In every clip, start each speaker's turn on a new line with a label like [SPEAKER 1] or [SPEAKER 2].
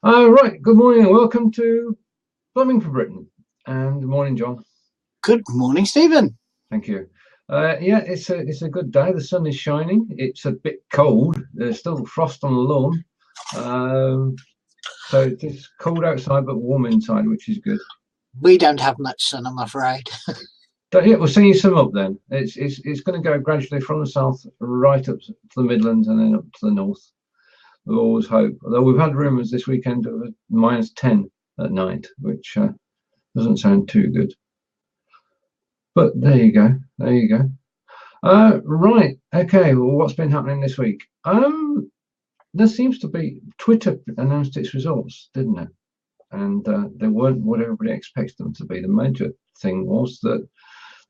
[SPEAKER 1] Right, good morning and welcome to Blabbing for Britain. And good morning, John.
[SPEAKER 2] Good morning, Stephen.
[SPEAKER 1] Thank you. Yeah, it's a good day. The sun is shining. It's a bit cold. There's still frost on the lawn. So it's cold outside but warm inside, which is good.
[SPEAKER 2] We don't have much sun, I'm afraid.
[SPEAKER 1] Yeah, we'll send you some up then. It's going to go gradually from the south right up to the Midlands and then up to the north. We always hope. Although we've had rumours this weekend of -10 at night, which doesn't sound too good. But there you go. There you go. Right. Okay. Well, what's been happening this week? There seems to be Twitter announced its results, didn't it? And they weren't what everybody expects them to be. The major thing was that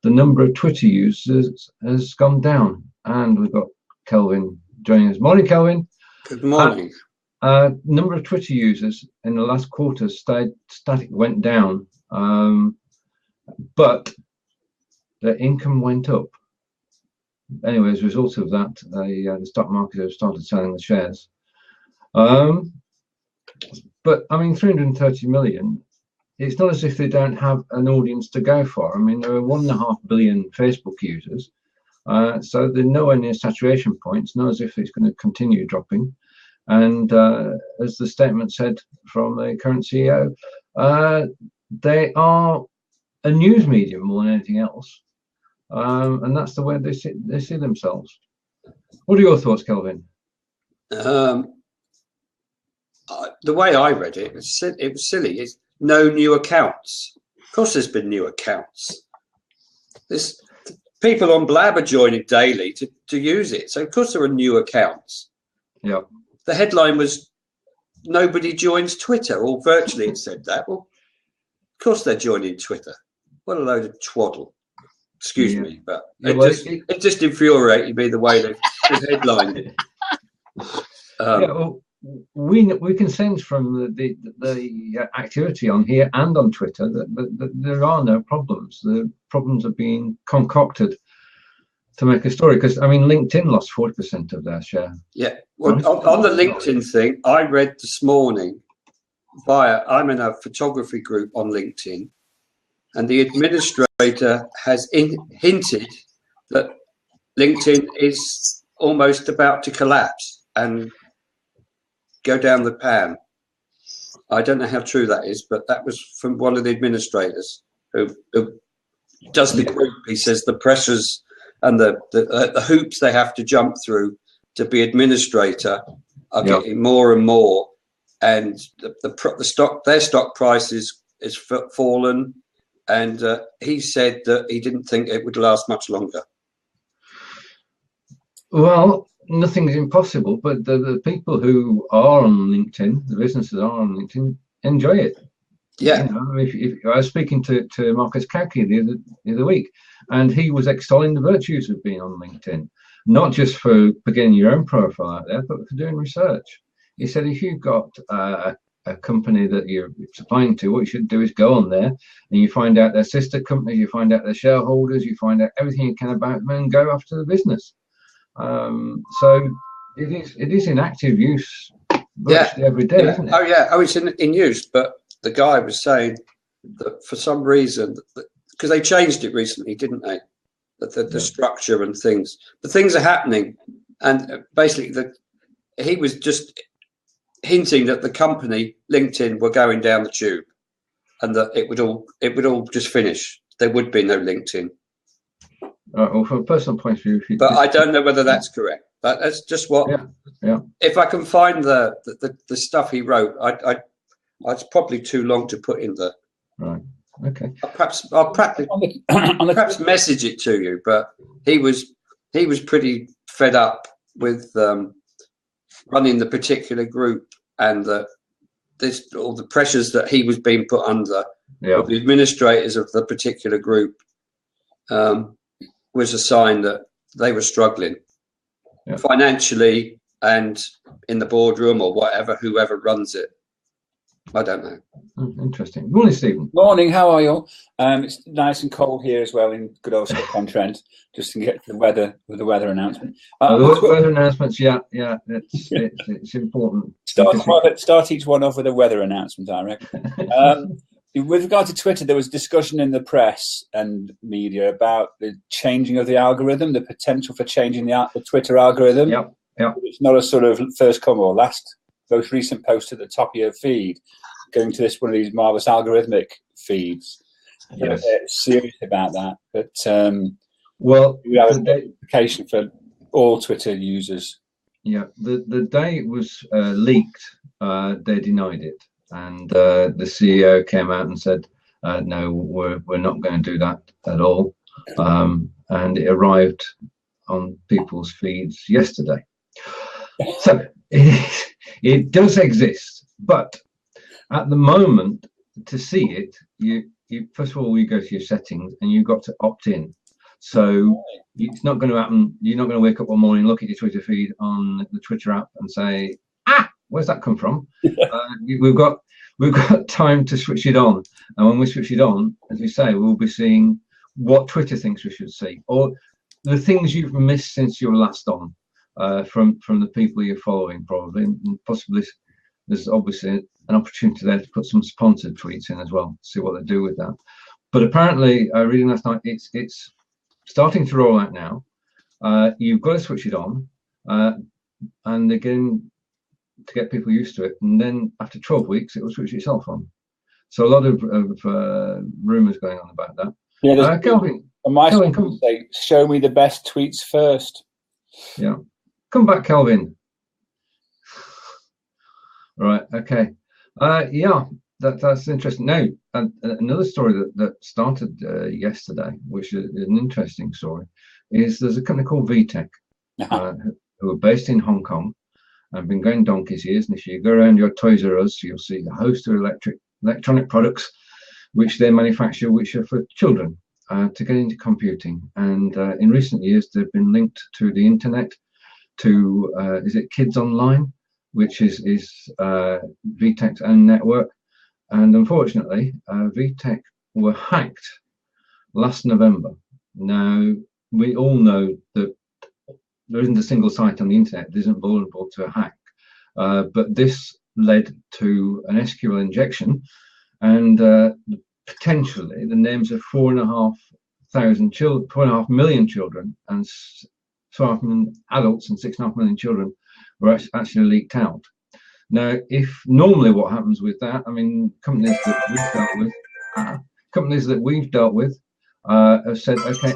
[SPEAKER 1] the number of Twitter users has gone down, and we've got Kelvin joining us. Morning, Kelvin.
[SPEAKER 3] Good morning.
[SPEAKER 1] Number of Twitter users in the last quarter stayed static, went down, but their income went up. Anyway, as a result of that, the stock market have started selling the shares. But I mean, 330 million. It's not as if they don't have an audience to go for. I mean, there are 1.5 billion Facebook users. So they're nowhere near saturation points, not as if it's going to continue dropping. And as the statement said from the current CEO, they are a news medium more than anything else. And that's the way they see themselves. What are your thoughts, Kelvin?
[SPEAKER 3] The way I read it was silly. It's no new accounts. Of course, there's been new accounts. There's people on Blab are joining daily to use it. So, of course, there are new accounts.
[SPEAKER 1] Yeah.
[SPEAKER 3] The headline was, nobody joins Twitter, or virtually it said that. Well, of course they're joining Twitter. What a load of twaddle. Excuse me, but it just infuriated me the way they headlined it.
[SPEAKER 1] Well, we can sense from the activity on here and on Twitter that there are no problems. The problems are being concocted to make a story, because I mean, LinkedIn lost 40% of their share.
[SPEAKER 3] Yeah, well, right? on the LinkedIn thing, I read this morning I'm in a photography group on LinkedIn, and the administrator has hinted that LinkedIn is almost about to collapse and go down the pan. I don't know how true that is, but that was from one of the administrators who does the group. He says the pressures and the hoops they have to jump through to be administrator are getting more and more, and their stock price is fallen, and he said that he didn't think it would last much longer.
[SPEAKER 1] Well, nothing's impossible, but the people who are on LinkedIn, the businesses are on LinkedIn, enjoy it.
[SPEAKER 3] Yeah.
[SPEAKER 1] You know, if I was speaking to Marcus Kauke the other week, and he was extolling the virtues of being on LinkedIn, not just for getting your own profile out there, but for doing research. He said if you've got a company that you're supplying to, what you should do is go on there and you find out their sister companies, you find out their shareholders, you find out everything you can about them, and go after the business. So it is in active use virtually every day, isn't it?
[SPEAKER 3] Oh yeah, it's in use. But the guy was saying that for some reason, because they changed it recently, didn't they? The structure and things, the things are happening, and basically he was just hinting that the company LinkedIn were going down the tube, and that it would all just finish. There would be no LinkedIn.
[SPEAKER 1] Well, from a personal point of view,
[SPEAKER 3] but I don't know whether that's correct. But that's just what.
[SPEAKER 1] Yeah.
[SPEAKER 3] If I can find the stuff he wrote, it's probably too long to put in the.
[SPEAKER 1] Right. Okay.
[SPEAKER 3] I'll perhaps message it to you. But he was pretty fed up with running the particular group, and all the pressures that he was being put under.
[SPEAKER 1] Yeah.
[SPEAKER 3] The administrators of the particular group. Was a sign that they were struggling financially and in the boardroom or whoever runs it. I don't know.
[SPEAKER 1] Interesting. Good morning, Stephen.
[SPEAKER 4] Morning, how are you? It's nice and cold here as well in good old Stoke-on-Trent, just to get to the weather with the weather announcement.
[SPEAKER 1] The weather announcements, yeah, it's important.
[SPEAKER 4] Start each one off with a weather announcement, I reckon. With regard to Twitter, there was discussion in the press and media about the changing of the algorithm, the potential for changing the Twitter algorithm.
[SPEAKER 1] Yep.
[SPEAKER 4] It's not a sort of first come or last, most recent post at the top of your feed, going to one of these marvelous algorithmic feeds.
[SPEAKER 1] Yes.
[SPEAKER 4] Serious about that. But
[SPEAKER 1] we
[SPEAKER 4] have a notification for all Twitter users.
[SPEAKER 1] Yeah, the day it was leaked, they denied it. And the CEO came out and said, no, we're not going to do that at all. And it arrived on people's feeds yesterday. So it does exist, but at the moment, to see it, you first of all, you go to your settings and you've got to opt in. So it's not going to happen. You're not going to wake up one morning, look at your Twitter feed on the Twitter app and say, where's that come from? We've got time to switch it on, and when we switch it on, as we say, we'll be seeing what Twitter thinks we should see, or the things you've missed since you were last on, from the people you're following, probably, and possibly there's obviously an opportunity there to put some sponsored tweets in as well, see what they do with that. But apparently, reading last night, it's starting to roll out now. You've got to switch it on, and again, to get people used to it, and then after 12 weeks it will switch itself on. So a lot of rumours going on about that.
[SPEAKER 4] Yeah,
[SPEAKER 1] Kelvin,
[SPEAKER 4] come say, show me the best tweets first.
[SPEAKER 1] Yeah, come back, Kelvin. Right, okay. That's interesting. Now, another story that started yesterday, which is an interesting story, is there's a company called VTech who are based in Hong Kong. I've been going donkey's years, and if you go around your Toys R Us, you'll see a host of electronic products which they manufacture, which are for children to get into computing. And in recent years, they've been linked to the internet, to is it Kids Online, which is VTech's own network. And unfortunately, VTech were hacked last November. Now, we all know that there isn't a single site on the internet that isn't vulnerable to a hack, but this led to an SQL injection, and potentially the names of 4.5 million children and 2.5 million adults and 6.5 million children were actually leaked out. Now, if normally what happens with that, I mean, companies that we've dealt with have said, okay,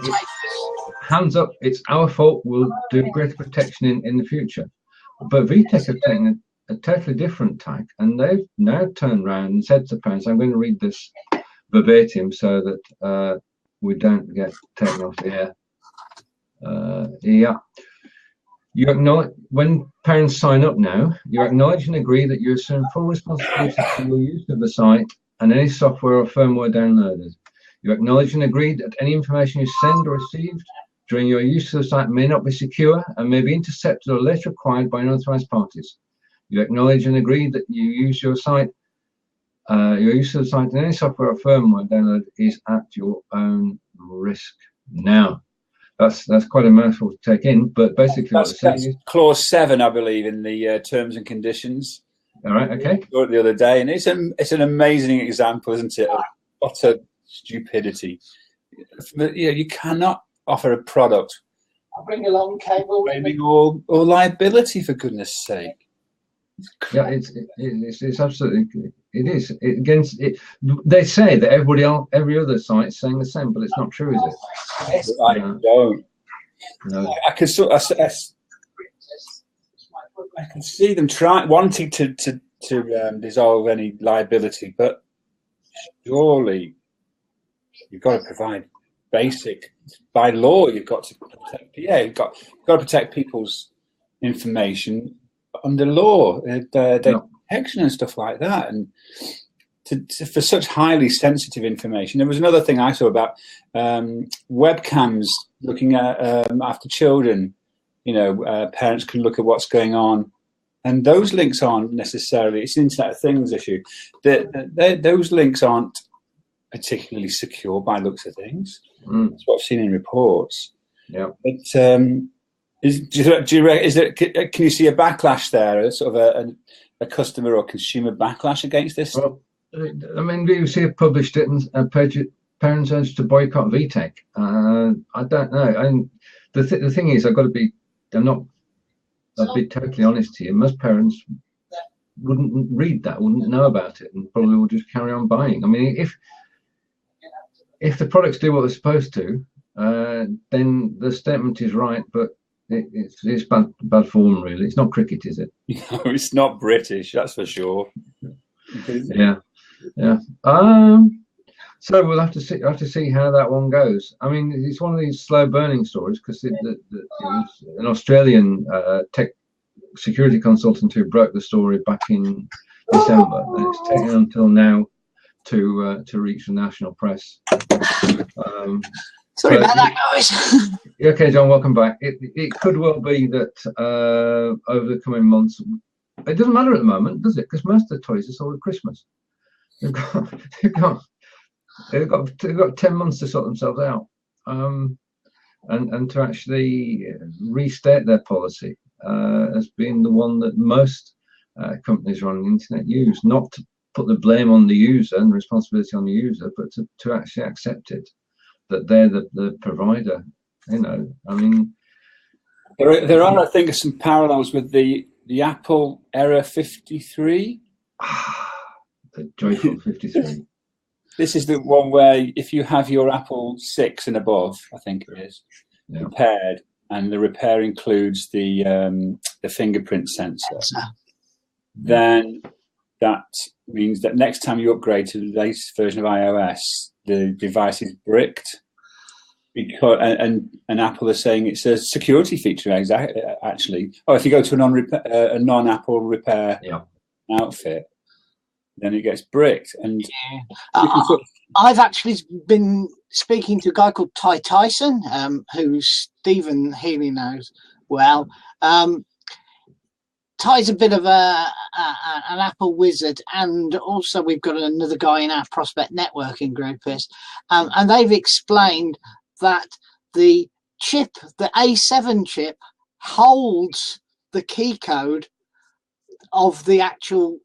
[SPEAKER 1] hands up, it's our fault, we'll do greater protection in the future. But VTech have taken a totally different tack, and they've now turned around and said to parents, I'm going to read this verbatim so that we don't get taken off the air. You acknowledge, when parents sign up now, you acknowledge and agree that you assume full responsibility for your use of the site and any software or firmware downloaded. You acknowledge and agree that any information you send or received during your use of the site may not be secure and may be intercepted or later acquired by unauthorized parties. You acknowledge and agree that you use your site, your use of the site and any software or firmware download is at your own risk. Now, that's quite a mouthful to take in, but basically
[SPEAKER 4] that's clause 7, I believe, in the terms and conditions.
[SPEAKER 1] All right, okay.
[SPEAKER 4] The other day, and it's an amazing example, isn't it, of utter stupidity. You cannot offer a product.
[SPEAKER 2] I'll bring along cable.
[SPEAKER 4] Maybe or liability, for goodness sake.
[SPEAKER 1] Yeah, it's absolutely, it is against it. They say that every other site is saying the same, but it's not true, is it?
[SPEAKER 4] I don't.
[SPEAKER 1] No.
[SPEAKER 4] I can see them wanting to dissolve any liability, but surely you've got to provide basic. By law, you've got to protect. Yeah, you've got to protect people's information under law, data protection and stuff like that, and for such highly sensitive information. There was another thing I saw about webcams looking at after children. Parents can look at what's going on And those links aren't necessarily, it's an Internet of Things issue. Those links aren't particularly secure by the looks of things. That's what I've seen in reports.
[SPEAKER 1] Yeah.
[SPEAKER 4] But can you see a backlash there, a sort of a customer or consumer backlash against this?
[SPEAKER 1] Well, I mean, BBC have published it and parents urged to boycott VTech. I don't know. And the thing is, I'll be totally honest to you. Most parents wouldn't read that, wouldn't know about it, and probably would just carry on buying. I mean, if the products do what they're supposed to, then the statement is right, but it's bad form, really. It's not cricket, is it?
[SPEAKER 4] No, it's not British, that's for sure.
[SPEAKER 1] Yeah. So we'll have to see how that one goes. I mean, it's one of these slow burning stories because it was an Australian tech security consultant who broke the story back in December, and it's taken until now to reach the national press.
[SPEAKER 2] Sorry about that, guys.
[SPEAKER 1] Okay, John, welcome back. It could well be that over the coming months, it doesn't matter at the moment, does it? Because most of the toys are sold at Christmas. They've got 10 months to sort themselves out, and to actually restate their policy as being the one that most companies on the internet use, not to put the blame on the user and the responsibility on the user, but to actually accept it, that they're the provider. I mean,
[SPEAKER 4] there are, I think, some parallels with the Apple Error 53.
[SPEAKER 1] The joyful 53.
[SPEAKER 4] This is the one where if you have your Apple 6 and above, I think it is, repaired, and the repair includes the fingerprint sensor, then that means that next time you upgrade to the latest version of iOS, the device is bricked. Because and Apple is saying it's a security feature, actually. Oh, if you go to a non-Apple repair outfit, then it gets bricked. And
[SPEAKER 2] I've actually been speaking to a guy called Ty Tyson, who Stephen Healy knows well. Ty's a bit of an Apple wizard, and also we've got another guy in our Prospect networking group, and they've explained that the chip, the A7 chip, holds the key code of the actual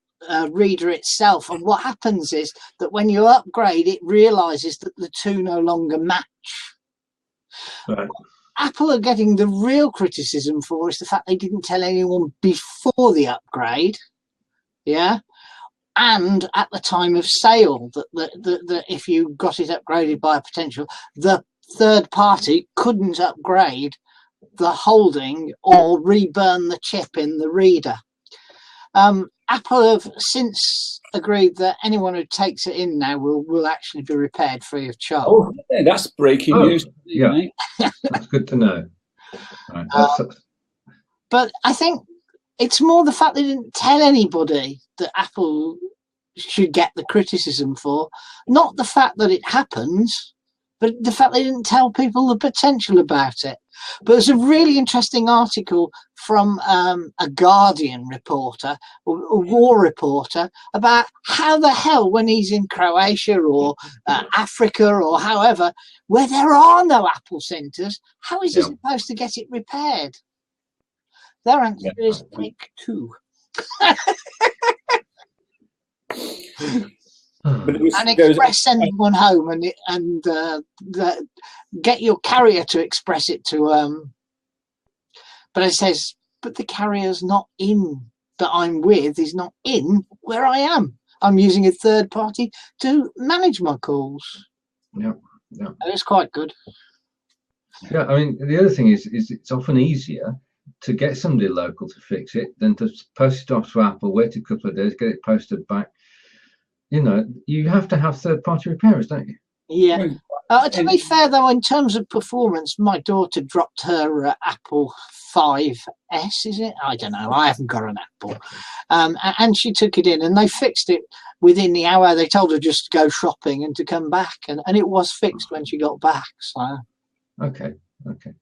[SPEAKER 2] reader itself, and what happens is that when you upgrade, it realizes that the two no longer match. Right. Apple are getting the real criticism for is the fact they didn't tell anyone before the upgrade, and at the time of sale, that if you got it upgraded by a potential, the third party couldn't upgrade the holding or reburn the chip in the reader. Apple have since agreed that anyone who takes it in now will actually be repaired free of charge.
[SPEAKER 4] Oh, yeah, that's breaking news.
[SPEAKER 1] Yeah, that's good to know. Right,
[SPEAKER 2] but I think it's more the fact they didn't tell anybody that Apple should get the criticism for, not the fact that it happens, but the fact they didn't tell people the potential about it. But there's a really interesting article from a Guardian reporter, or a war reporter, about how the hell, when he's in Croatia or Africa or however, where there are no Apple centres, how is he supposed to get it repaired? Their answer is take two. And express sending one home and get your carrier to express it to but it says, but the carrier's not in that I'm with is not in where I am. I'm using a third party to manage my calls.
[SPEAKER 1] Yeah.
[SPEAKER 2] It's quite good.
[SPEAKER 1] Yeah, I mean, the other thing is it's often easier to get somebody local to fix it than to post it off to Apple, wait a couple of days, get it posted back. You have to have third-party repairers, don't you?
[SPEAKER 2] Yeah. To be fair, though, in terms of performance, my daughter dropped her Apple 5S, is it? I don't know. I haven't got an Apple. And she took it in, and they fixed it within the hour. They told her just to go shopping and to come back, and it was fixed when she got back. So.
[SPEAKER 1] Okay.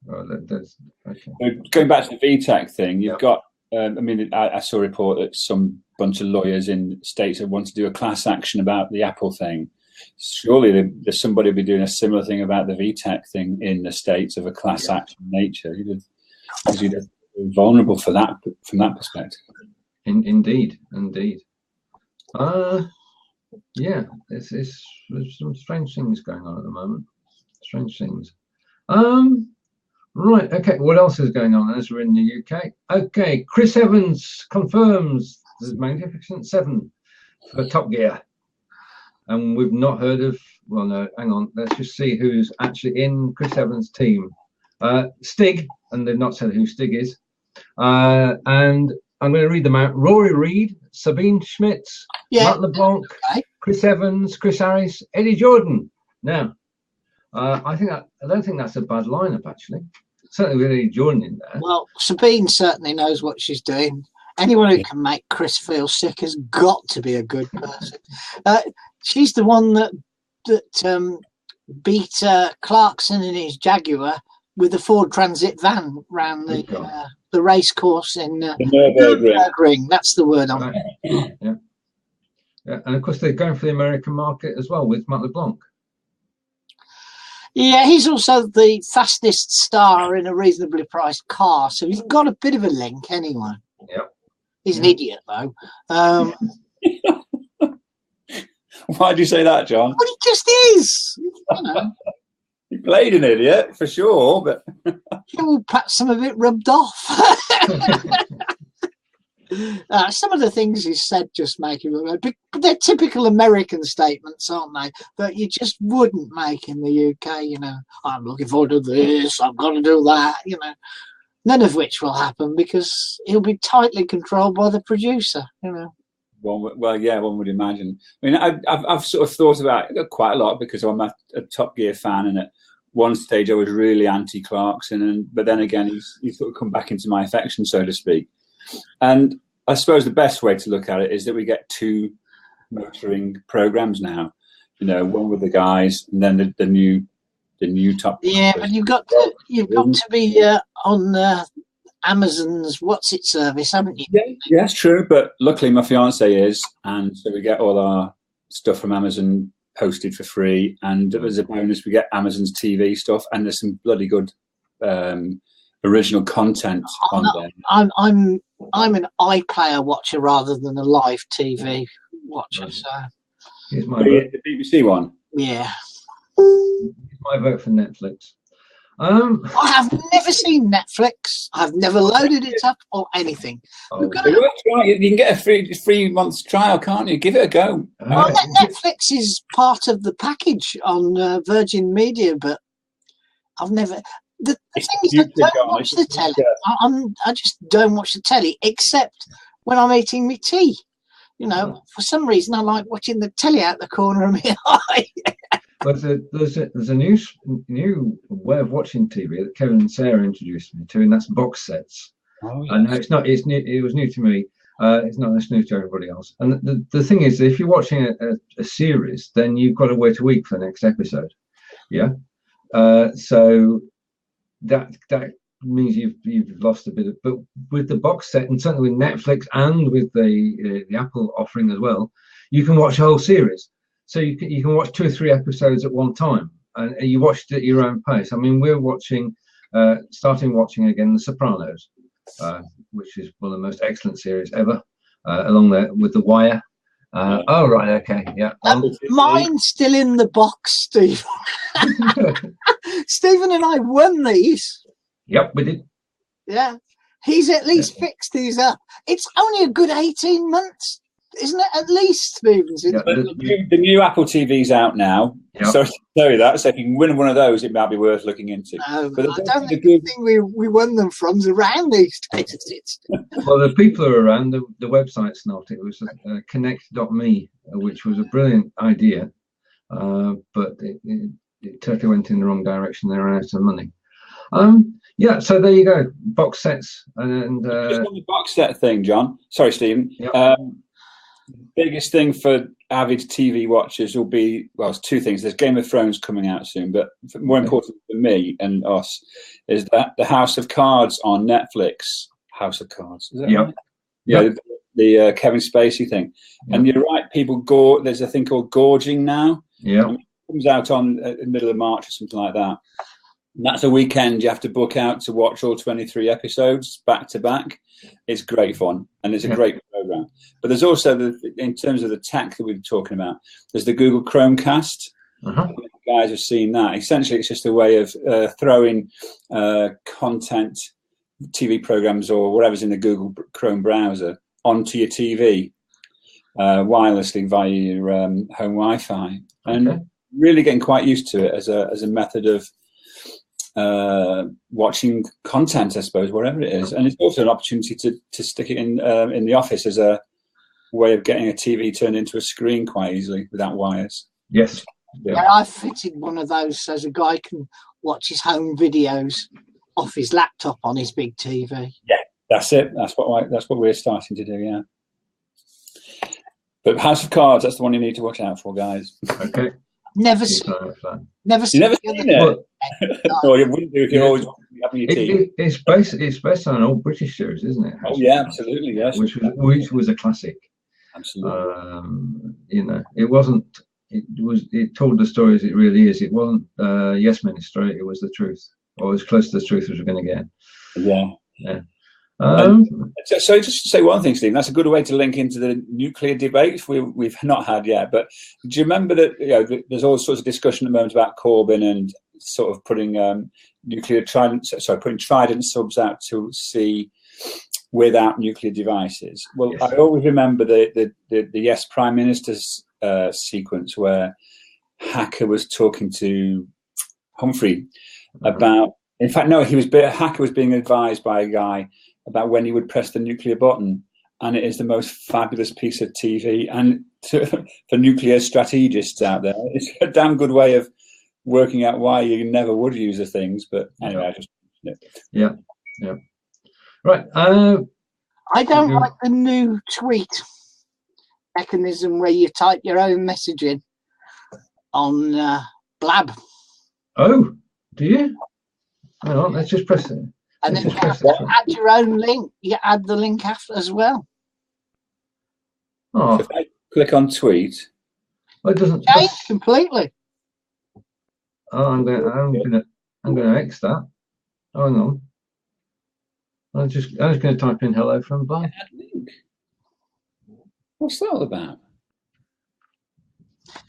[SPEAKER 1] Well, that's okay.
[SPEAKER 4] Going back to the VTech thing, you've got I mean, I saw a report that some bunch of lawyers in states that want to do a class action about the Apple thing. Surely there's somebody be doing a similar thing about the VTech thing in the states of a class action nature. Because you're vulnerable for that from that perspective.
[SPEAKER 1] Indeed. Yeah, there's some strange things going on at the moment. Strange things. Right, okay, what else is going on as we're in the UK? Okay, Chris Evans confirms the Magnificent Seven for Top Gear. And we've not heard of, well, no, hang on, let's just see who's actually in Chris Evans' team. Stig, and they've not said who Stig is. And I'm going to read them out. Rory Reid, Sabine Schmitz, Matt LeBlanc, Chris Evans, Chris Harris, Eddie Jordan. Now, I don't think that's a bad lineup, actually. Certainly with Eddie Jordan in there.
[SPEAKER 2] Well, Sabine certainly knows what she's doing. Anyone who can make Chris feel sick has got to be a good person. She's the one that beat Clarkson in his Jaguar with the Ford Transit van around the race course in the Nürburgring. That's the word on it.
[SPEAKER 1] Yeah. And of course they're going for the American market as well with Matt LeBlanc.
[SPEAKER 2] Yeah, he's also the fastest star in a reasonably priced car, so he's got a bit of a link anyway.
[SPEAKER 1] Yeah.
[SPEAKER 2] He's an idiot though.
[SPEAKER 4] Why do you say that, John?
[SPEAKER 2] Well, he just is. You know.
[SPEAKER 4] He played an idiot for sure, but
[SPEAKER 2] Well, perhaps some of it rubbed off. Some of the things he said just make him look, but they're typical American statements, aren't they? That you just wouldn't make in the UK. You know, I'm looking forward to this. I've got to do that. You know, none of which will happen because he'll be tightly controlled by the producer. You know.
[SPEAKER 4] one would imagine. I mean, I've sort of thought about it quite a lot because I'm a Top Gear fan, and at one stage I was really anti Clarkson, but then again he's sort of come back into my affection, so to speak. And I suppose the best way to look at it is that we get two motoring programs now. You know, one with the guys, and then the new Top.
[SPEAKER 2] Yeah, but you've got to be on Amazon's what's it service, haven't you?
[SPEAKER 4] Yeah, that's true. But luckily, my fiance is, and so we get all our stuff from Amazon posted for free. And as a bonus, we get Amazon's TV stuff, and there's some bloody good original content on there. I'm an iPlayer watcher rather than a live TV watcher. So
[SPEAKER 1] Here's my
[SPEAKER 4] the BBC one.
[SPEAKER 2] Yeah.
[SPEAKER 1] My vote for Netflix.
[SPEAKER 2] I have never seen Netflix. I've never loaded it up or anything.
[SPEAKER 4] You can get a free month's trial, can't you? Give it a go.
[SPEAKER 2] Well, Netflix is part of the package on Virgin Media, but I've never. The thing is, I don't watch the telly. I just don't watch the telly except when I'm eating my tea. You know, for some reason, I like watching the telly out the corner of my eye.
[SPEAKER 1] But there's a new way of watching TV that Kevin and Sarah introduced me to, and that's box sets. Oh, yes. And it's not. It's new. It was new to me. It's not as new to everybody else. And the thing is, if you're watching a series, then you've got to wait a week for the next episode. Yeah. So that means you've lost a bit of. But with the box set, and certainly with Netflix and with the Apple offering as well, you can watch a whole series. So you can watch 2 or 3 episodes at one time, and you watch it at your own pace. I mean, we're starting watching again The Sopranos, which is one of the most excellent series ever, along there with The Wire. Oh, right, okay, yeah.
[SPEAKER 2] Mine's still in the box, Steve. Stephen and I won these.
[SPEAKER 1] Yep, we did.
[SPEAKER 2] Yeah, he's at least fixed these up. It's only a good 18 months. Isn't it at least, Stevens?
[SPEAKER 4] Yeah, the new Apple TV's out now. Yep. Sorry to tell you that. So if you can win one of those, it might be worth looking into.
[SPEAKER 2] No, but I don't think the thing we won them from's around these days.
[SPEAKER 1] Well, the people are around. The website's not. It was connect.me, which was a brilliant idea, but it totally went in the wrong direction. They ran out of money. Yeah, so there you go. Box sets and
[SPEAKER 4] just on the box set thing, John. Sorry, Stephen.
[SPEAKER 1] Yep.
[SPEAKER 4] Biggest thing for avid TV watchers will be, well, it's 2 things. There's Game of Thrones coming out soon, but more important for me and us is that the House of Cards on Netflix House of Cards. Is that
[SPEAKER 1] Yeah.
[SPEAKER 4] right? Yeah, the Kevin Spacey thing. Yeah. And you're right, people there's a thing called gorging now.
[SPEAKER 1] Yeah.
[SPEAKER 4] It comes out on in the middle of March or something like that. And that's a weekend you have to book out to watch all 23 episodes back to back. It's great fun, and it's a great program. But there's also, in terms of the tech that we were talking about, there's the Google Chromecast. You guys have seen that. Essentially, it's just a way of throwing content, TV programs or whatever's in the Google Chrome browser onto your TV wirelessly via your home Wi-Fi, and really getting quite used to it as a method of watching content, I suppose, wherever it is. And it's also an opportunity to stick it in the office as a way of getting a TV turned into a screen quite easily without wires.
[SPEAKER 1] Yes.
[SPEAKER 2] Yeah, I fitted one of those so a guy can watch his home videos off his laptop on his big TV.
[SPEAKER 4] Yeah, that's it. That's what we're starting to do. Yeah. But House of Cards, that's the one you need to watch out for, guys.
[SPEAKER 1] Okay.
[SPEAKER 2] Never seen it.
[SPEAKER 4] Or you wouldn't do if you always want to be up on your team.
[SPEAKER 1] It's based on an old British series, isn't it?
[SPEAKER 4] Oh yeah, absolutely. Yes.
[SPEAKER 1] Which was a classic.
[SPEAKER 4] Absolutely.
[SPEAKER 1] It told the story as it really is. It wasn't Yes Ministry. It was the truth, or as close to the truth as we're going to get.
[SPEAKER 4] Yeah. So just to say one thing, Stephen, that's a good way to link into the nuclear debate we've not had yet. But do you remember that there's all sorts of discussion at the moment about Corbyn and sort of putting putting Trident subs out to sea without nuclear devices? Well, yes. I always remember the Yes Prime Minister's sequence where Hacker was talking to Humphrey about. In fact, no, Hacker was being advised by a guy about when he would press the nuclear button, and it is the most fabulous piece of TV. And for nuclear strategists out there, it's a damn good way of working out why you never would use the things. But anyway,
[SPEAKER 1] yeah. Right.
[SPEAKER 2] I don't like the new tweet mechanism where you type your own message in on Blab.
[SPEAKER 1] Oh, do you? Hang on, let's just press it.
[SPEAKER 2] And then you have to add your own link. You add the link after as well.
[SPEAKER 1] Oh.
[SPEAKER 4] So if I click on tweet,
[SPEAKER 1] well, it doesn't
[SPEAKER 2] change completely.
[SPEAKER 1] Oh, I'm gonna X that. Oh, hang on. I was just going to type in hello from Blab.
[SPEAKER 4] What's that all about?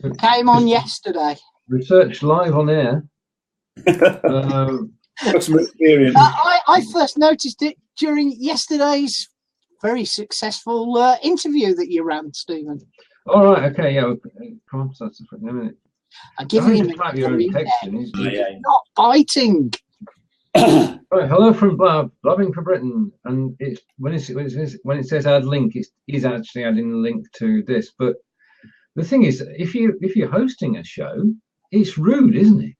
[SPEAKER 2] It came on yesterday.
[SPEAKER 1] Research live on air.
[SPEAKER 4] Got some experience.
[SPEAKER 2] I first noticed it during yesterday's very successful interview that you ran, Stephen.
[SPEAKER 1] All right, okay, yeah. Come on, that's a minute.
[SPEAKER 2] I'm giving him
[SPEAKER 1] your own text in,
[SPEAKER 2] not biting.
[SPEAKER 1] Right, hello from Blabbing for Britain, and when it says add link, it is actually adding the link to this. But the thing is, if you're hosting a show, it's rude, isn't it?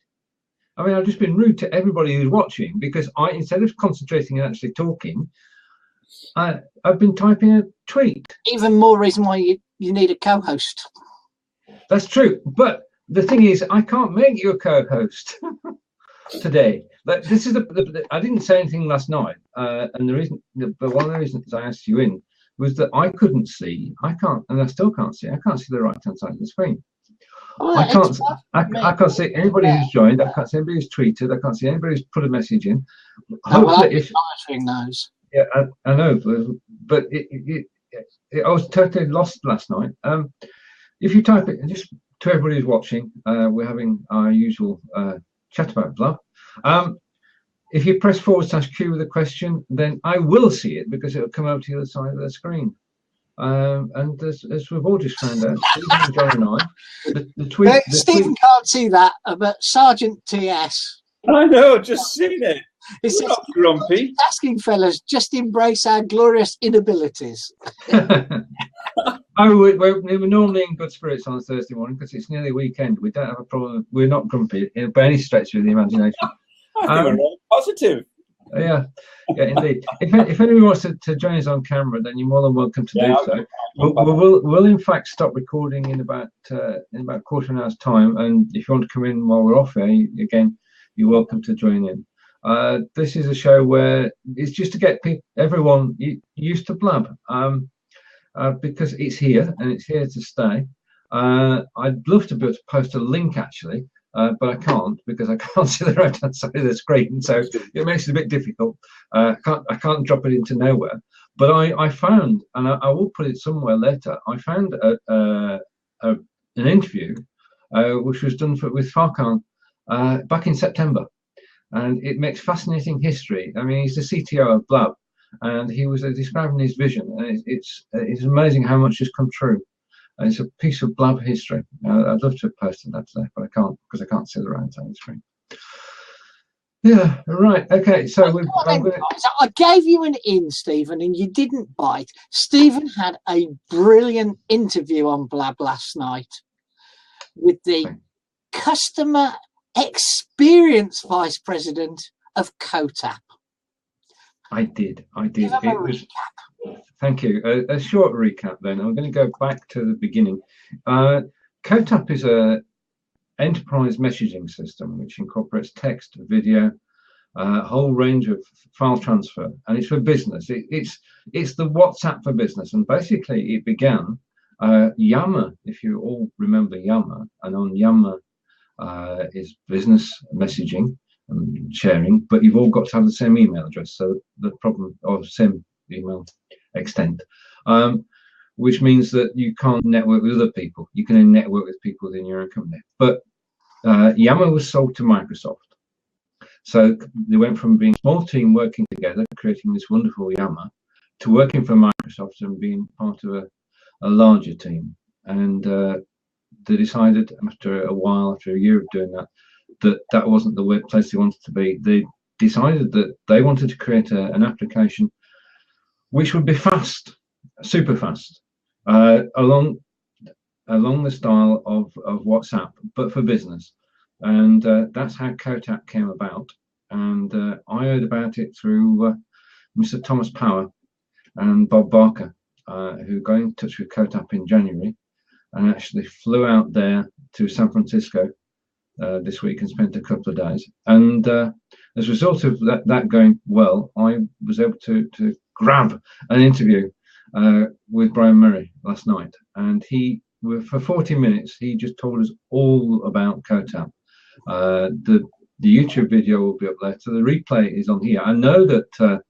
[SPEAKER 1] I mean, I've just been rude to everybody who's watching because instead of concentrating and actually talking, I've been typing a tweet. Even
[SPEAKER 2] more reason why you need a co-host.
[SPEAKER 1] That's true, but the thing is, I can't make you a co-host today. But this is I didn't say anything last night, and the reason, but one of the reasons I asked you in was that I couldn't see. I can't, and I still can't see. I can't see the right-hand side of the screen.
[SPEAKER 2] Well,
[SPEAKER 1] I can't see anybody who's joined. I can't see anybody who's tweeted. I can't see anybody who's put a message in.
[SPEAKER 2] Hopefully, monitoring those.
[SPEAKER 1] Yeah, I know, but I was totally lost last night. If you type it, just to everybody who's watching, we're having our usual chat about Blab. If you press /Q with a question, then I will see it because it will come out to the other side of the screen. And as we've all just found out, Stephen, John and I, the tweet.
[SPEAKER 2] Stephen can't see that, but Sergeant TS.
[SPEAKER 4] I know, just seen it.
[SPEAKER 2] It's
[SPEAKER 4] not grumpy.
[SPEAKER 2] Asking fellas, just embrace our glorious inabilities.
[SPEAKER 1] We're normally in good spirits on a Thursday morning because it's nearly weekend. We don't have a problem. We're not grumpy by any stretch of the imagination.
[SPEAKER 4] I think we're really positive.
[SPEAKER 1] Yeah, indeed. If anyone wants to join us on camera, then you're more than welcome to do so. We'll in fact stop recording in about quarter of an hour's time, and if you want to come in while we're off air, again, you're welcome to join in. This is a show where it's just to get everyone used to Blab, because it's here and it's here to stay. I'd love to be able to post a link actually, but I can't because I can't see the right-hand side of the screen, so it makes it a bit difficult. I can't drop it into nowhere. But I found, and I will put it somewhere later, I found an interview which was done with Fagan back in September. And it makes fascinating history. I mean, he's the CTO of Blab, and he was describing his vision. And it's amazing how much has come true. And it's a piece of Blab history. I'd love to have posted that today, but I can't because I can't see the right side of the screen. Yeah, right. Okay, so
[SPEAKER 2] I gave you an in, Stephen, and you didn't bite. Stephen had a brilliant interview on Blab last night with the customer experience vice president of Kotap.
[SPEAKER 1] I did. It was. Thank you. A short recap then. I'm going to go back to the beginning. Kotap is a enterprise messaging system which incorporates text, video, a whole range of file transfer, and it's for business. It's the WhatsApp for business, and basically it began Yammer. If you all remember Yammer, and on Yammer is business messaging and sharing, but you've all got to have the same email address. So the problem, or same email extent, which means that you can't network with other people. You can only network with people within your own company. But Yammer was sold to Microsoft. So they went from being a small team working together, creating this wonderful Yammer, to working for Microsoft and being part of a larger team. And they decided after a while, after a year of doing that, that wasn't the place they wanted to be. They decided that they wanted to create an application which would be fast, super fast, along the style of WhatsApp, but for business. And that's how Kotap came about. And I heard about it through Mr. Thomas Power and Bob Barker, who got in touch with Kotap in January and actually flew out there to San Francisco this week and spent a couple of days. And as a result of that going well, I was able to grab an interview with Brian Murray last night. And for 40 minutes, he just told us all about Kotap. The YouTube video will be up there, so the replay is on here. I know that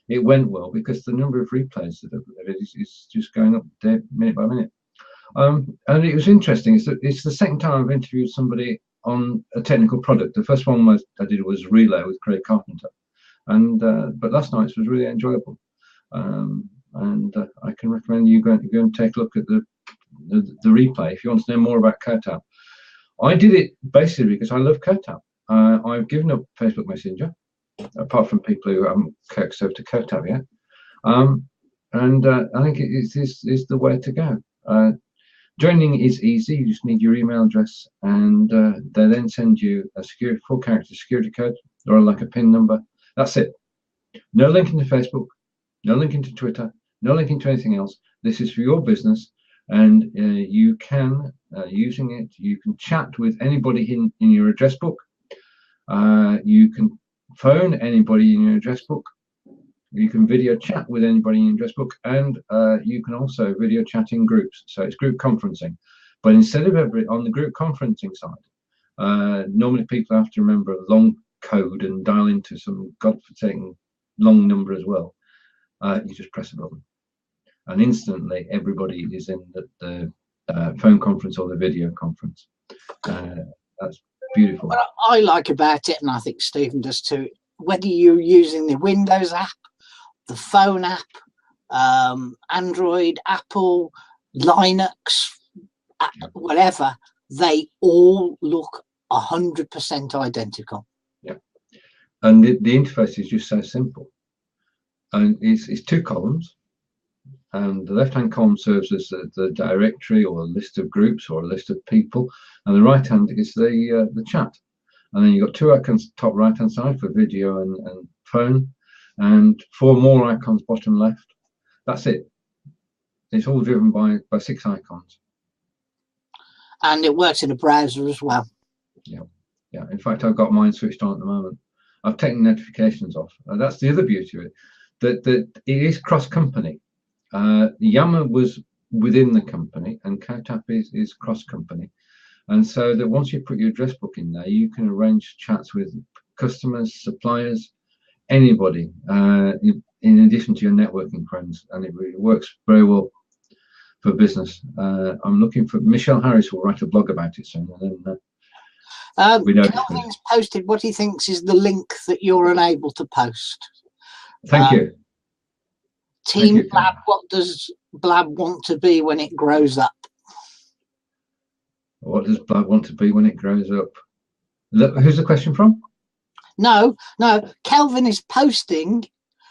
[SPEAKER 1] it went well because the number of replays that is just going up there minute by minute. And it was interesting. It's the second time I've interviewed somebody on a technical product. The first one I did was Relay with Craig Carpenter, and but last night's was really enjoyable. And I can recommend you go and take a look at the replay if you want to know more about Kotap. I did it basically because I love Kotap. I've given up Facebook Messenger, apart from people who haven't clicked over to Kotap yet. And I think it is the way to go. Joining is easy. You just need your email address, and they then send you a full character security code or like a PIN number. That's it. No link into Facebook, no link into Twitter, no link into anything else. This is for your business, and you can, using it, you can chat with anybody in your address book. You can phone anybody in your address book. You can video chat with anybody in your address book, and you can also video chat in groups. So it's group conferencing. But instead of on the group conferencing side, normally people have to remember a long code and dial into some godforsaken long number as well. You just press a button, and instantly everybody is in the phone conference or the video conference. That's beautiful.
[SPEAKER 2] What I like about it, and I think Stephen does too, whether you're using the Windows app, the phone app, Android, Apple, Linux, whatever, they all look 100% identical.
[SPEAKER 1] Yeah, and the interface is just so simple. And it's two columns, and the left-hand column serves as the directory or a list of groups or a list of people, and the right-hand is the chat. And then you've got two icons top right-hand side for video and phone, and 4 more icons bottom left. That's it. It's all driven by 6 icons. And
[SPEAKER 2] it works in a browser as well.
[SPEAKER 1] Yeah. In fact, I've got mine switched on at the moment. I've taken notifications off. That's the other beauty of it, that it is cross-company. Yammer was within the company, and CoTap is cross-company. And so that once you put your address book in there, you can arrange chats with customers, suppliers, anybody, in addition to your networking friends. And it really works very well for business. I'm looking for Michelle Harris will write a blog about it soon. And then,
[SPEAKER 2] Kelvin's posted what he thinks is the link that you're unable to post.
[SPEAKER 1] Thank you.
[SPEAKER 2] Team Blab, what does Blab want to be when it grows up?
[SPEAKER 1] What does Blab want to be when it grows up? Who's the question from?
[SPEAKER 2] No, Kelvin is posting.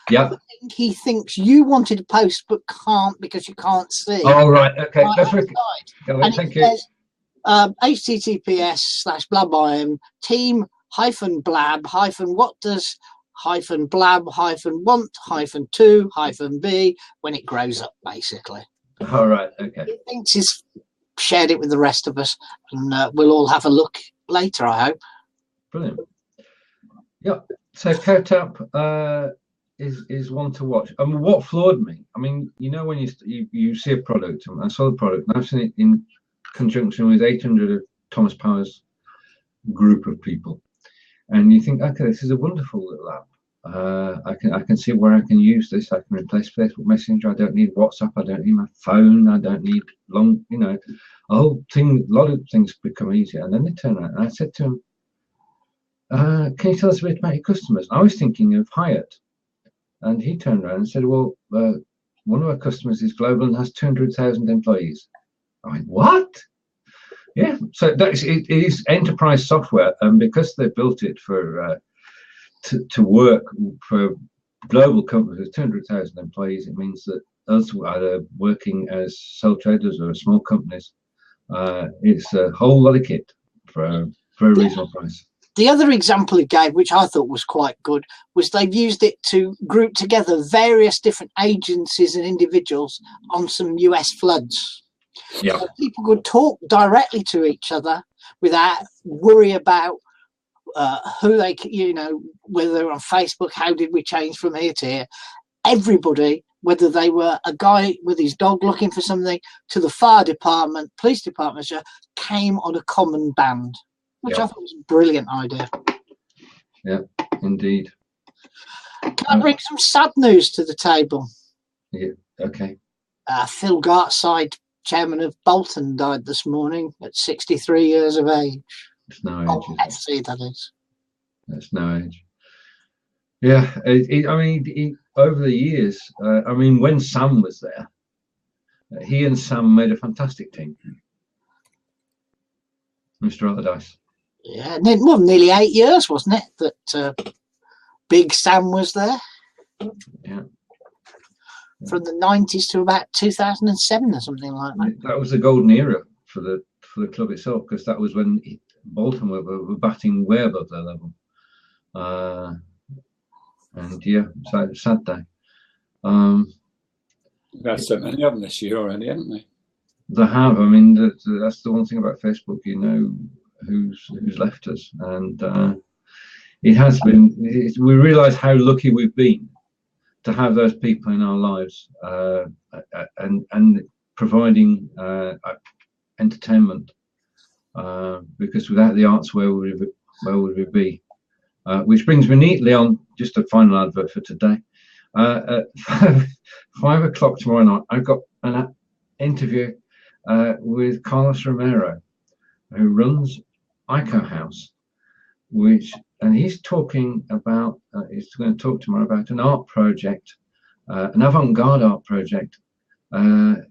[SPEAKER 1] Yeah.
[SPEAKER 2] The thing he thinks you wanted to post but can't because you can't see.
[SPEAKER 1] Oh, right. Okay.
[SPEAKER 2] Right,
[SPEAKER 1] That's very Kelvin, thank you.
[SPEAKER 2] Says, https://blabim team-blab- what does -blab- want -to-b when it grows up, basically.
[SPEAKER 1] All right. Okay.
[SPEAKER 2] He thinks he's shared it with the rest of us, and we'll all have a look later, I hope.
[SPEAKER 1] Brilliant. Yeah. So CoTap is one to watch. I mean, what floored me, I mean, you know, when you see a product, and I saw the product, and I've seen it in conjunction with 800 of Thomas Power's group of people, and you think, okay, this is a wonderful little app. I can see where I can use this. I can replace Facebook Messenger. I don't need WhatsApp. I don't need my phone. I don't need long, you know, a whole thing. A lot of things become easier. And then they turn around, and I said to him, "Can you tell us a bit about your customers?" I was thinking of Hyatt, and he turned around and said, "Well, one of our customers is global and has 200,000 employees." I went, "What?" Yeah. So it is enterprise software, and because they built it for to work for global companies with 200,000 employees, it means that us either working as sole traders or small companies, it's a whole lot of kit for a reasonable price.
[SPEAKER 2] The other example he gave, which I thought was quite good, was they've used it to group together various different agencies and individuals on some US floods.
[SPEAKER 1] Yeah.
[SPEAKER 2] So people could talk directly to each other without worry about who they, you know, whether they're on Facebook, how did we change from here to here. Everybody, whether they were a guy with his dog looking for something to the fire department, police department, came on a common band, which I thought was a brilliant idea.
[SPEAKER 1] Yeah, indeed.
[SPEAKER 2] Can I bring some sad news to the table?
[SPEAKER 1] Yeah, okay.
[SPEAKER 2] Phil Gartside, chairman of Bolton, died this morning at 63 years of age.
[SPEAKER 1] It's no age.
[SPEAKER 2] FC, that is.
[SPEAKER 1] That's no age. Yeah, I mean, over the years, I mean, when Sam was there, he and Sam made a fantastic team. Mr. Allardyce.
[SPEAKER 2] Yeah, well, nearly 8 years, wasn't it, that Big Sam was there?
[SPEAKER 1] Yeah.
[SPEAKER 2] From the 90s to about 2007 or something like that.
[SPEAKER 1] That was the golden era for the club itself, because that was when Bolton were batting way above their level. And yeah, so sad day.
[SPEAKER 4] That's so many of them this year already, haven't they?
[SPEAKER 1] They have. I mean, that's the one thing about Facebook. You know who's left us, and it has been. We realise how lucky we've been to have those people in our lives, and providing entertainment. Because without the arts, where would we be? Which brings me neatly on just a final advert for today. At 5 o'clock tomorrow night, I've got an interview with Carlos Romero, who runs Ico House, and he's talking about. He's going to talk tomorrow about an art project, an avant-garde art project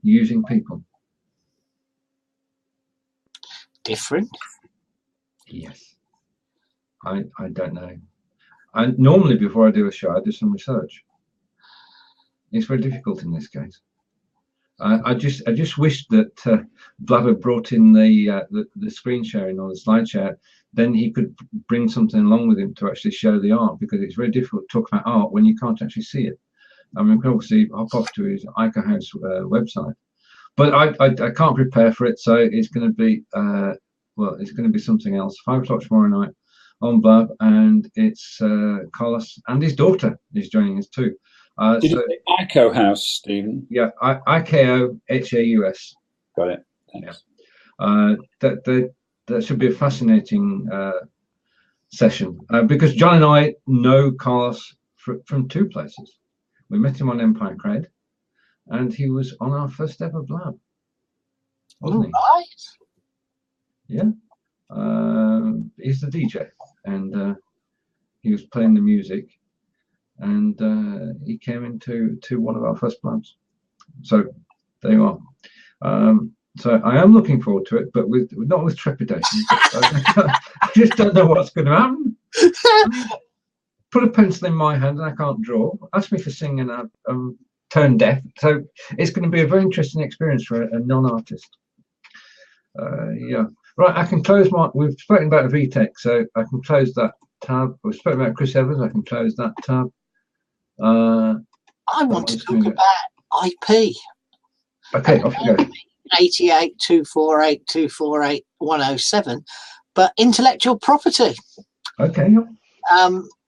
[SPEAKER 1] using people.
[SPEAKER 2] Different.
[SPEAKER 1] Yes. I don't know. And normally before I do a show, I do some research. It's very difficult in this case. I just wish that Blab had brought in the screen sharing or the slide share. Then he could bring something along with him to actually show the art, because it's very difficult to talk about art when you can't actually see it. I mean, we can obviously hop off to his Ico House website, but I can't prepare for it, so it's going to be it's going to be something else. 5 o'clock tomorrow night on Blab, and it's Carlos and his daughter is joining us too.
[SPEAKER 4] Did you say ICO House, Stephen?
[SPEAKER 1] Yeah, IKOHAUS.
[SPEAKER 4] Got it. Thanks.
[SPEAKER 1] That should be a fascinating session because John and I know Carlos from two places. We met him on Empire Cred, and he was on our first ever Blab, wasn't he?
[SPEAKER 2] Right.
[SPEAKER 1] Yeah. He's the DJ, and he was playing the music, and he came into one of our first Blabs. So there you are. So I am looking forward to it, but not with trepidation. I just don't know what's going to happen. Put a pencil in my hand and I can't draw. Ask me for singing, I'm tone deaf. So it's going to be a very interesting experience for a non-artist. Yeah. Right, I can close we've spoken about VTech, so I can close that tab. We've spoken about Chris Evans, I can close that tab.
[SPEAKER 2] I want to talk about IP.
[SPEAKER 1] Okay, off you go.
[SPEAKER 2] 882482482107, but intellectual property.
[SPEAKER 1] Okay.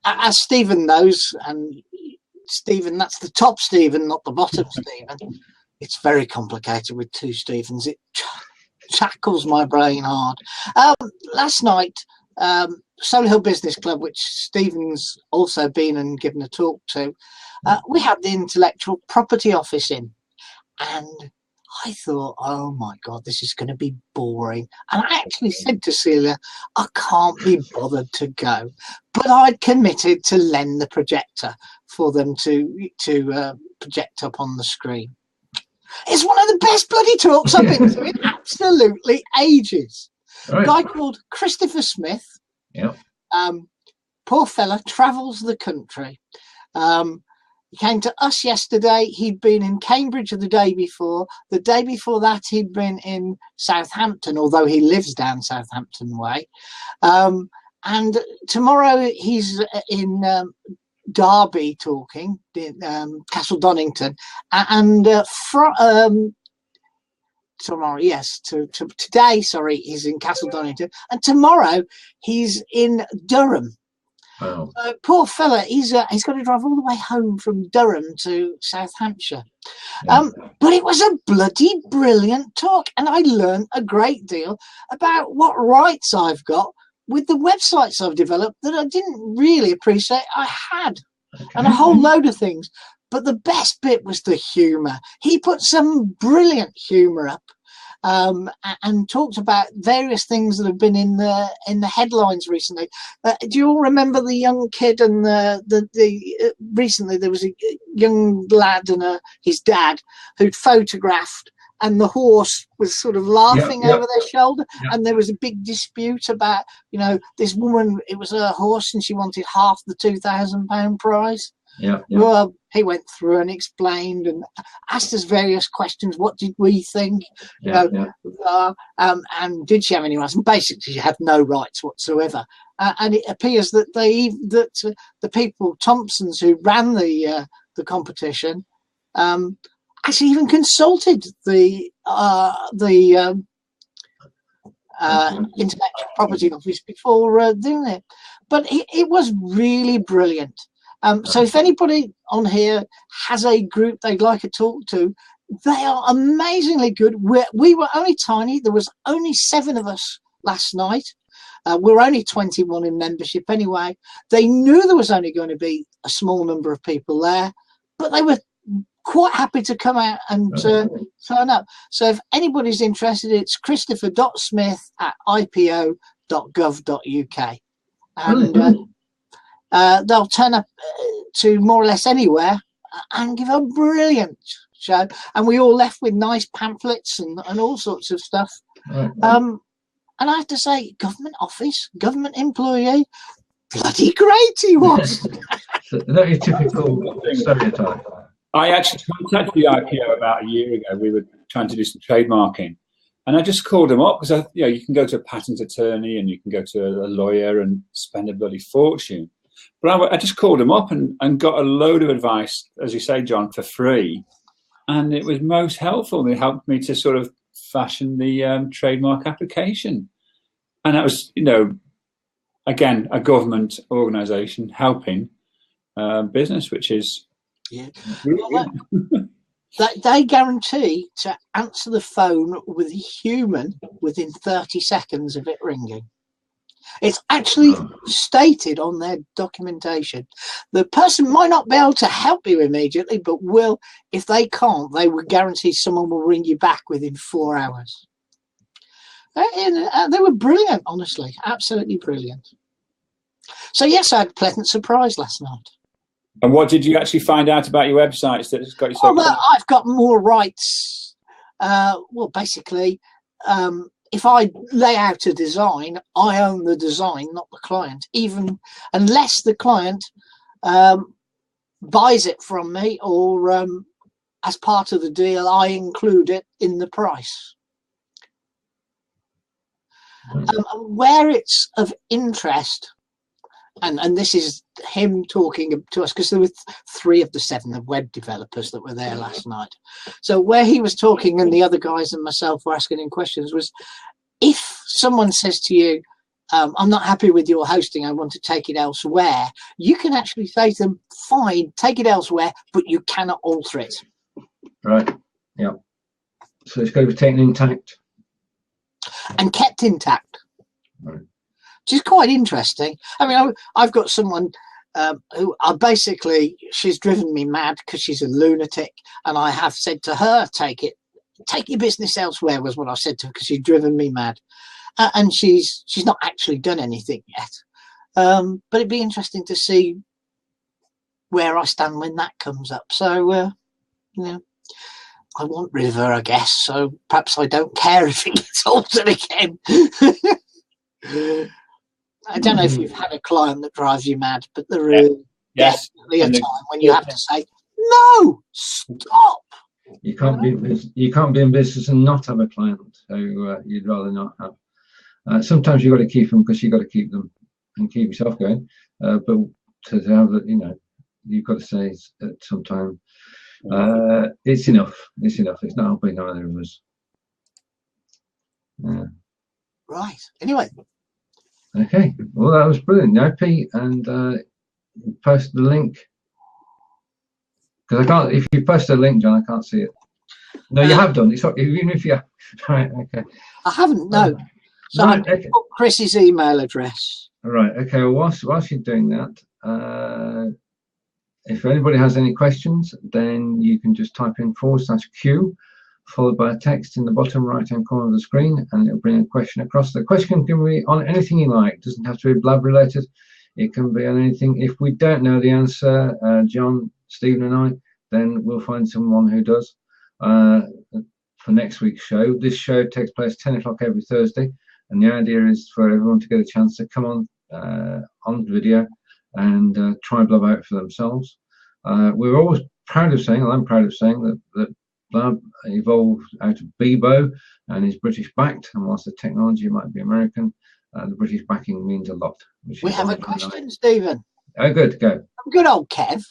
[SPEAKER 2] As Stephen knows, and Stephen, that's the top Stephen, not the bottom Stephen. It's very complicated with two Stephens. It tackles my brain hard. Last night, Solar Hill Business Club, which Stephen's also been and given a talk to, we had the intellectual property office in, and I thought, oh my God, this is going to be boring. And I actually said to Celia, I can't be bothered to go. But I'd committed to lend the projector for them to project up on the screen. It's one of the best bloody talks I've been to in absolutely ages.
[SPEAKER 1] Right.
[SPEAKER 2] A guy called Christopher Smith.
[SPEAKER 1] Yeah.
[SPEAKER 2] Poor fella, travels the country. He came to us yesterday. He'd been in Cambridge the day before. The day before that, he'd been in Southampton, although he lives down Southampton way. And tomorrow he's in Derby talking, Castle Donington. And tomorrow, yes, today, sorry, he's in Castle Donington. And tomorrow he's in Durham.
[SPEAKER 1] Wow.
[SPEAKER 2] Poor fella, he's got to drive all the way home from Durham to South Hampshire.
[SPEAKER 1] Yeah.
[SPEAKER 2] But it was a bloody brilliant talk, and I learned a great deal about what rights I've got with the websites I've developed that I didn't really appreciate I had, and a whole load of things. But the best bit was the humour. He put some brilliant humour up. And talked about various things that have been in the headlines recently. Do you all remember the young kid and the recently there was a young lad and his dad who'd photographed, and the horse was sort of laughing over their shoulder, and there was a big dispute about, this woman, it was a horse and she wanted half the £2,000 prize.
[SPEAKER 1] Yeah.
[SPEAKER 2] Well, he went through and explained and asked us various questions. What did we think? And did she have any rights? And basically, she had no rights whatsoever. And it appears that the people, Thompsons, who ran the competition, actually even consulted the intellectual property office before doing it. But it was really brilliant. So if anybody on here has a group they'd like to talk to, they are amazingly good. We were only tiny. There was only 7 of us last night. We're only 21 in membership anyway. They knew there was only going to be a small number of people there, but they were quite happy to come out and turn up. So if anybody's interested, it's christopher.smith@ipo.gov.uk. And they'll turn up to more or less anywhere and give a brilliant show. And we all left with nice pamphlets and all sorts of stuff.
[SPEAKER 1] Right.
[SPEAKER 2] And I have to say, government office, government employee, bloody great he was.
[SPEAKER 1] Not your typical stereotype.
[SPEAKER 4] I actually contacted the IPO about a year ago. We were trying to do some trademarking. And I just called them up because, you can go to a patent attorney and you can go to a lawyer and spend a bloody fortune. But I just called them up and got a load of advice, as you say, John, for free. And it was most helpful. They helped me to sort of fashion the trademark application. And that was, again, a government organisation helping business, which is
[SPEAKER 2] they guarantee to answer the phone with a human within 30 seconds of it ringing. It's actually stated on their documentation. The person might not be able to help you immediately, but will, if they can't, they will guarantee someone will ring you back within 4 hours. They were brilliant, honestly, absolutely brilliant. So yes, I had a pleasant surprise last night.
[SPEAKER 4] And what did you actually find out about your websites that has got you so
[SPEAKER 2] well, I've got more rights. Well, basically, if I lay out a design, I own the design, not the client, even unless the client buys it from me or as part of the deal, I include it in the price. Where it's of interest, and this is him talking to us, because there were 3 of the 7 web developers that were there last night. So where he was talking and the other guys and myself were asking him questions was, if someone says to you, I'm not happy with your hosting, I want to take it elsewhere, you can actually say to them, fine, take it elsewhere, but you cannot alter it.
[SPEAKER 1] Right, yeah. So it's got to be taken intact.
[SPEAKER 2] And kept intact.
[SPEAKER 1] Right.
[SPEAKER 2] Which is quite interesting. I mean, I've got someone who basically, she's driven me mad because she's a lunatic, and I have said to her, take your business elsewhere, was what I said to her, because she's driven me mad. And she's not actually done anything yet. But it'd be interesting to see where I stand when that comes up. So, I want rid of her, I guess. So perhaps I don't care if it gets altered again. I don't know if you've had a client that drives you mad, but there is definitely a time when you have to say, no, stop.
[SPEAKER 1] You can't be in business and not have a client who you'd rather not have. Sometimes you've got to keep them because you've got to keep them and keep yourself going. But to have that, you've got to say at some time, it's enough. It's enough. It's not helping either of us. Yeah.
[SPEAKER 2] Right. Anyway.
[SPEAKER 1] Okay. Well, that was brilliant. Now, Pete, and post the link, because I can't. If you post a link, John, I can't see it. No, you have done. It's even if you. Right. Okay.
[SPEAKER 2] I haven't. No. So
[SPEAKER 1] right,
[SPEAKER 2] I put Chris's email address.
[SPEAKER 1] Right. Okay. Well, whilst you're doing that, if anybody has any questions, then you can just type in /Q followed by a text in the bottom right hand corner of the screen, and it'll bring a question across. The question can be on anything you like. It doesn't have to be Blab related. It can be on anything. If we don't know the answer, John, Stephen and I, then we'll find someone who does for next week's show. This show takes place 10 o'clock every Thursday, and the idea is for everyone to get a chance to come on video and try Blab out for themselves. We're always proud of saying, and I'm proud of saying, that Blab evolved out of Bebo and is British backed, and whilst the technology might be American, the British backing means a lot.
[SPEAKER 2] We have a question, Stephen.
[SPEAKER 1] Oh, good, go.
[SPEAKER 2] Good old Kev.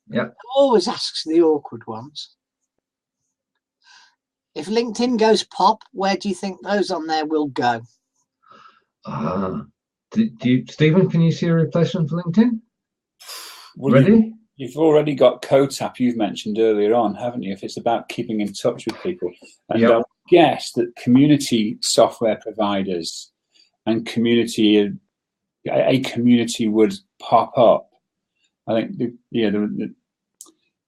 [SPEAKER 1] Yeah.
[SPEAKER 2] Always asks the awkward ones. If LinkedIn goes pop, where do you think those on there will go?
[SPEAKER 1] Stephen, can you see a replacement for LinkedIn?
[SPEAKER 4] Well,
[SPEAKER 1] ready?
[SPEAKER 4] You've already got CodeTap you've mentioned earlier on, haven't you? If it's about keeping in touch with people. And I guess that community software providers and a community would pop up. I think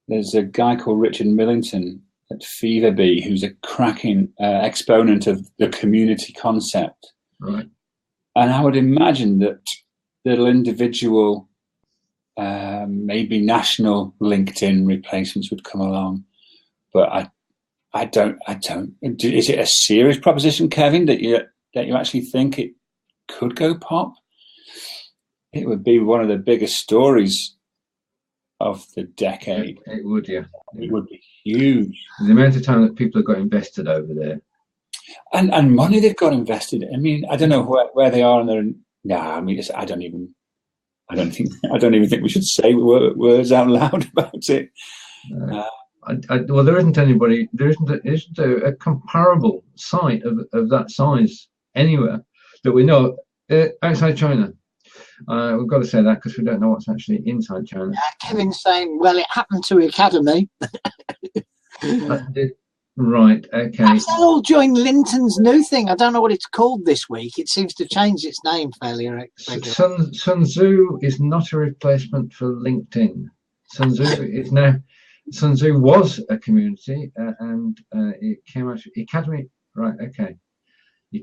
[SPEAKER 4] there's a guy called Richard Millington at Feverbee who's a cracking exponent of the community concept.
[SPEAKER 1] Right.
[SPEAKER 4] And I would imagine that little individual maybe national LinkedIn replacements would come along, but I don't. Is it a serious proposition, Kevin, that you actually think it could go pop? It would be one of the biggest stories of the decade.
[SPEAKER 1] It would, yeah.
[SPEAKER 4] It would be huge.
[SPEAKER 1] The amount of time that people have got invested over there,
[SPEAKER 4] and money they've got invested. I mean, I don't know where they are, and they're. No, I mean, I don't even think we should say words out loud about it.
[SPEAKER 1] Well, there isn't anybody. There isn't a comparable site of that size anywhere that we know outside China. We've got to say that because we don't know what's actually inside China.
[SPEAKER 2] Kevin's saying, well, it happened to Academy.
[SPEAKER 1] Right, okay.
[SPEAKER 2] Perhaps they'll all join Linton's new thing. I don't know what it's called this week. It seems to change its name fairly regularly.
[SPEAKER 1] Sun Tzu is not a replacement for LinkedIn. Sun Tzu was a community, and it came out of Academy. Right, okay.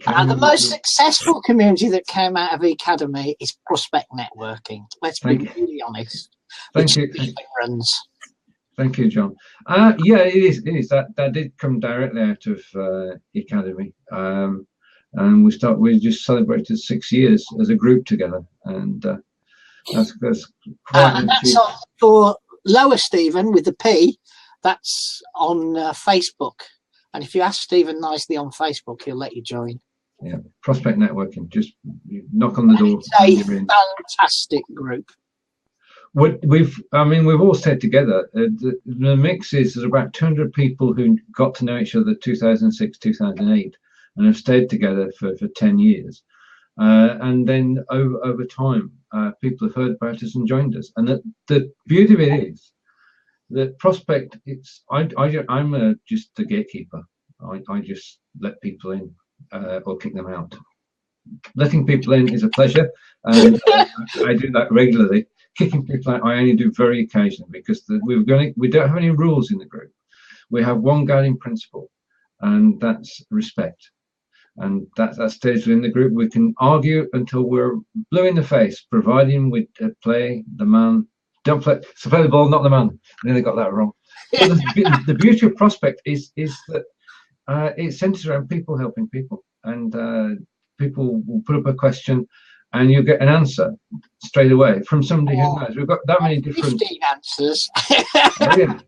[SPEAKER 2] And the most successful community that came out of the Academy is prospect networking. Let's be really honest.
[SPEAKER 1] Thank you. Thank you, John. Yeah, it is. That did come directly out of Academy, and we just celebrated 6 years as a group together, and that's quite.
[SPEAKER 2] And that's on for Lower Stephen with the P. That's on Facebook. And if you ask Stephen nicely on Facebook, he'll let you join.
[SPEAKER 1] Yeah, prospect networking. Just knock on the door.
[SPEAKER 2] It's a fantastic group.
[SPEAKER 1] We've all stayed together. The mix is there's about 200 people who got to know each other 2006, 2008, and have stayed together for 10 years. And then over time, people have heard about us and joined us. And the beauty of it is, the prospect, I'm just the gatekeeper. I just let people in or kick them out. Letting people in is a pleasure, and I do that regularly. Kicking people out, I only do very occasionally because we don't have any rules in the group. We have one guiding principle, and that's respect. And that stays within the group. We can argue until we're blue in the face, providing we play the man. Don't play. So play the ball, not the man. I nearly got that wrong. But the beauty of prospect is that it centers around people helping people, and people will put up a question, and you get an answer straight away from somebody who knows. We've got that many different
[SPEAKER 2] 15 answers.
[SPEAKER 1] Really?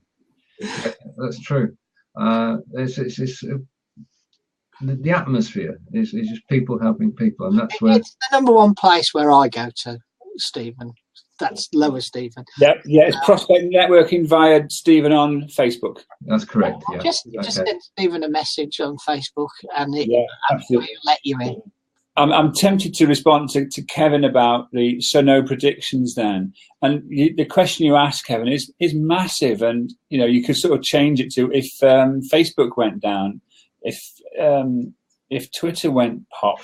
[SPEAKER 1] Yeah, that's true. The atmosphere is just people helping people, and that's where
[SPEAKER 2] it's the number one place where I go to, Stephen. That's Lower Stephen.
[SPEAKER 4] Yeah, it's prospect networking via Stephen on Facebook.
[SPEAKER 1] That's correct. Yeah.
[SPEAKER 2] Just send Stephen a message on Facebook, and he'll let you in.
[SPEAKER 4] I'm tempted to respond to Kevin about the no predictions then, and the question you asked, Kevin, is massive, and you could sort of change it to if Facebook went down, if Twitter went pop.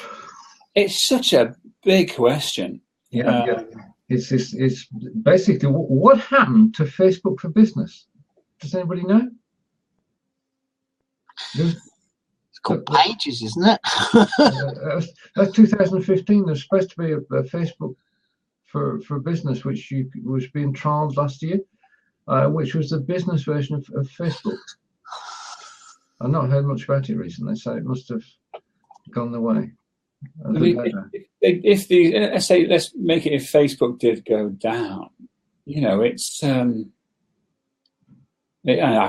[SPEAKER 4] It's such a big question.
[SPEAKER 1] Yeah. It's basically what happened to Facebook for Business. Does anybody know?
[SPEAKER 2] It's called Pages, isn't it?
[SPEAKER 1] That's 2015. There's supposed to be a Facebook for Business, which was being trialled last year, which was the business version of Facebook. I've not heard much about it recently, so it must have gone the way.
[SPEAKER 4] Let's make it if Facebook did go down, it's I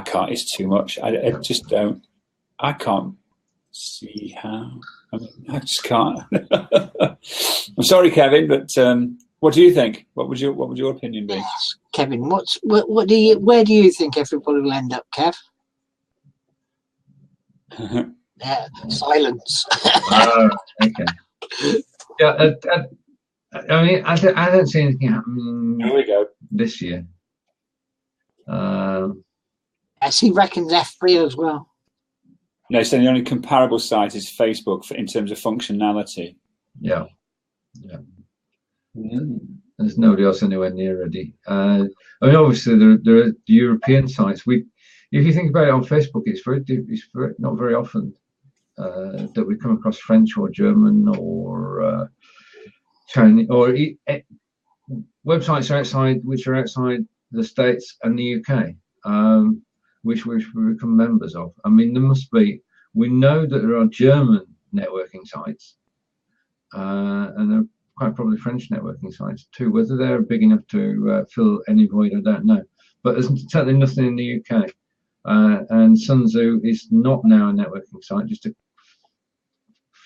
[SPEAKER 4] can't. It's too much. I just don't. I can't see how. I just can't. I'm sorry, Kevin, but what do you think? What would your opinion be?
[SPEAKER 2] Yes, Kevin, where do you think everybody will end up, Kev? Yeah, silence.
[SPEAKER 1] Okay. Yeah, I don't see anything happening.
[SPEAKER 4] Here we go.
[SPEAKER 1] This year.
[SPEAKER 2] Yes, he reckons F3 as well.
[SPEAKER 4] No, so the only comparable site is Facebook in terms of functionality.
[SPEAKER 1] Yeah. There's nobody else anywhere near ready. Obviously there are European sites. If you think about it on Facebook, it's not very often that we come across French or German or Chinese or websites which are outside the States and the UK, which we become members of. I mean, there must be. We know that there are German networking sites, and there are quite probably French networking sites too. Whether they're big enough to fill any void, I don't know. But there's certainly nothing in the UK. And Sun Tzu is not now a networking site. Just to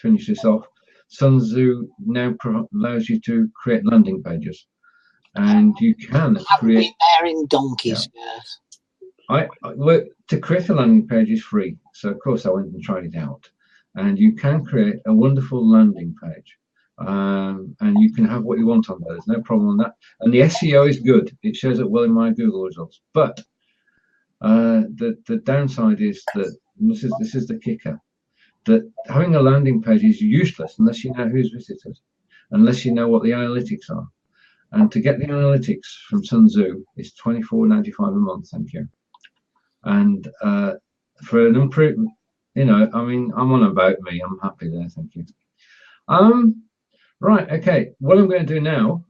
[SPEAKER 1] finish this off, Sun Tzu now allows you to create landing pages, and you can create.
[SPEAKER 2] Been there in donkeys.
[SPEAKER 1] Yeah. To create a landing page is free, so of course I went and tried it out, and you can create a wonderful landing page. and you can have what you want on there. There's no problem on that. And the SEO is good. It shows up well in my Google results. But the downside is that this is the kicker, that having a landing page is useless unless you know who's visited, unless you know what the analytics are. And to get the analytics from Sun Tzu is $24.95 a month. Thank you. And for an improvement, you know, I mean, I'm on about me. I'm happy there. Thank you. Right. Okay. What I'm going to do now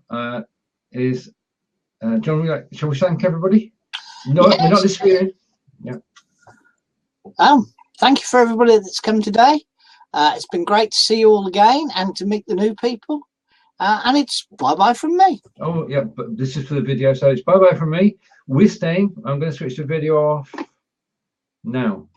[SPEAKER 1] is, John, shall we thank everybody? No, yes. We're not disappearing. Yeah.
[SPEAKER 2] Thank you for everybody that's come today. It's been great to see you all again and to meet the new people. And it's bye-bye from me. Oh, yeah, but this is for the video, so it's bye-bye from me. We're staying. I'm going to switch the video off now.